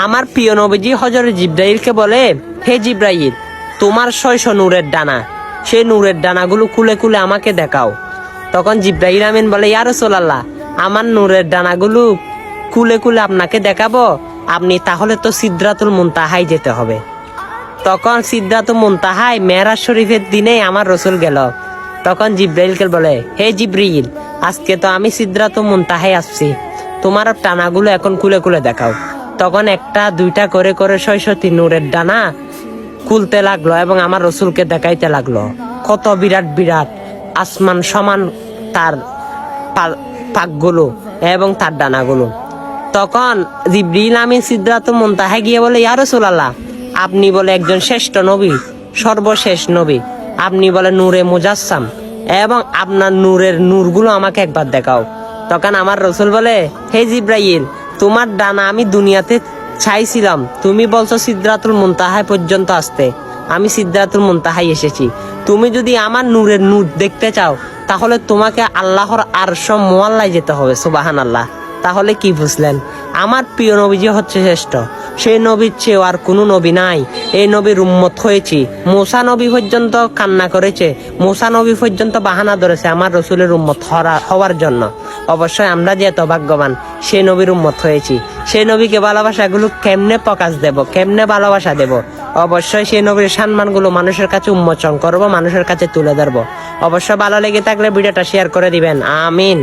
আমার প্রিয় নবীজি হযরত জিবরাইলকে বলে, হে জিবরাইল, তোমার 600 নূরের ডানা, সেই নূরের ডানাগুলো খুলে খুলে আমাকে দেখাও। তখন জিবরাইল আমিন বলে, ইয়া রাসূলুল্লাহ, আমার নূরের ডানাগুলো খুলে খুলে আপনাকে দেখাবো, আপনি তাহলে তো সিদরাতুল মুনতাহায় যেতে হবে। তখন সিদরাতুল মুনতাহায় মেরাজ শরীফের দিনে আমার রসুল গেল। তখন জিবরাইলকে বলে, হে জিবরিল, আজকে তো আমি সিদরাতুল মুনতাহায় আসছি, তোমার টানাগুলো এখন খুলে খুলে দেখাও। তখন একটা দুইটা করে করে 600টি নূরের ডানা খুলতে লাগলো এবং আমার রসুলকে দেখাইতে লাগলো। কত বিরাট বিরাট আসমান সমান তার পাকগুলো এবং তার ডানাগুলো। তখন জিবরিল আমিন সিদরাতুল মুনতাহায় গিয়ে বলে, ইয়া রাসূলুল্লাহ, আপনি বলে একজন শ্রেষ্ঠ নবী, সর্বশেষ নবী, আপনি বলে নূরে মুজাসসাম, এবং আপনার নূরের নূরগুলো আমাকে একবার দেখাও। তখন আমার রসুল বলে, হে জিবরাইল, তোমার ডানা আমি দুনিয়াতে চাইছিলাম, তুমি বলছো সিদরাতুল মুনতাহায় পর্যন্ত আসতে, আমি সিদরাতুল মুনতাহায় এসেছি। তুমি যদি আমার নূরের নূর দেখতে চাও তাহলে তোমাকে আল্লাহর আরশ মুআল্লায় যেতে হবে। সুবহানাল্লাহ। তাহলে কি বুঝলেন? আমার প্রিয় নবীজি হচ্ছে শ্রেষ্ঠ, সেই নবীর চেয়েও আর কোনো নবী নাই। এই নবীর উম্মত হয়েছি। মুসা নবী পর্যন্ত কান্না করেছে, মুসা নবী পর্যন্ত বাহানা ধরেছে আমার রসুলের উম্মত হওয়ার জন্য। অবশ্যই আমরা যে এত ভাগ্যবান, সেই নবীর উম্মত হয়েছি। সেই নবীকে ভালোবাসাগুলো কেমনে প্রকাশ দেব, কেমনে ভালোবাসা দেব? অবশ্যই সেই নবীর সম্মানগুলো মানুষের কাছে উন্মোচন করব, মানুষের কাছে তুলে ধরবো। অবশ্যই ভালো লেগে থাকলে ভিডিওটা শেয়ার করে দিবেন। আমিন।